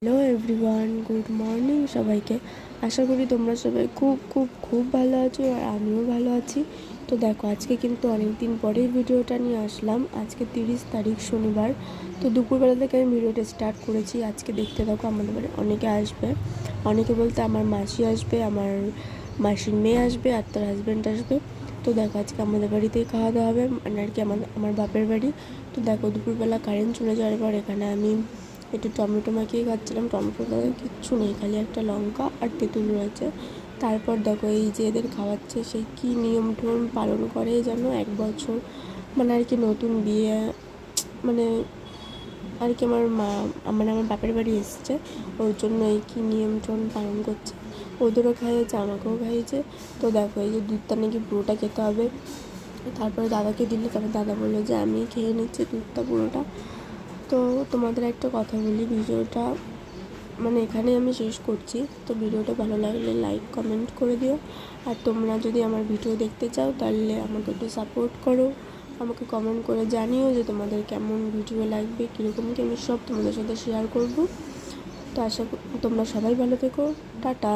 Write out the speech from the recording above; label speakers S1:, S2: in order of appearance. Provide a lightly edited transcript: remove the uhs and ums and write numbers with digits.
S1: Hello everyone, good morning সবাইকে। আশা করি তোমরা সবাই খুব খুব খুব ভালো আছো আর আমিও ভালো আছি। তো দেখো, আজকে কিন্তু অনেক দিন পরেই ভিডিওটা নিয়ে আসলাম। আজকে 30 তারিখ শনিবার। তো দুপুরবেলা থেকে আমি ভিডিওটা স্টার্ট করেছি। আজকে দেখতে থাকো, আমাদের বাড়ি অনেকে আসবে। অনেকে বলতে আমার মাসি আসবে, আমার মাসির মেয়ে আসবে আর তার হাজব্যান্ড আসবে। তো দেখো, আজকে আমাদের বাড়িতেই খাওয়া দাওয়া হবে, মানে আর কি আমার বাপের বাড়ি। তো দেখো, দুপুরবেলা কারেন্ট চলে যাওয়ার পর এখানে আমি একটু টমেটো মাখিয়ে খাচ্ছিলাম। টমেটোটা কিচ্ছু নেই, খালি একটা লঙ্কা আর তেঁতুল রয়েছে। তারপর দেখো, এই যে এদের খাওয়াচ্ছে, সেই কী নিয়ম টিয়ম পালন করে যেন 1 বছর, মানে আর কি নতুন বিয়ে, মানে আর কি আমার বাপের বাড়ি এসছে, ওর জন্য এই কী নিয়ম টিয়ম পালন করছে। ওদেরও খাইয়েছে, আমাকেও খাইয়েছে। তো দেখো, এই যে দুধটা নাকি পুরোটা খেতে হবে। তারপরে দাদাকে দিলে, তারপর দাদা বললো যে আমি খেয়ে নিচ্ছি দুধটা পুরোটা। তো তোমাদের একটা কথা বলি, ভিডিওটা মানে এখানে আমি শেষ করছি। তো ভিডিওটা ভালো লাগলে লাইক কমেন্ট করে দিও। আর তোমরা যদি আমার ভিডিও দেখতে চাও তাহলে আমাকে একটু সাপোর্ট করো, আমাকে কমেন্ট করে জানিও যে তোমাদের কেমন ভিডিও লাগবে, কীরকম কি, আমি সব তোমাদের সাথে শেয়ার করব। তো আশা তোমরা সবাই ভালো থেকো। টাটা।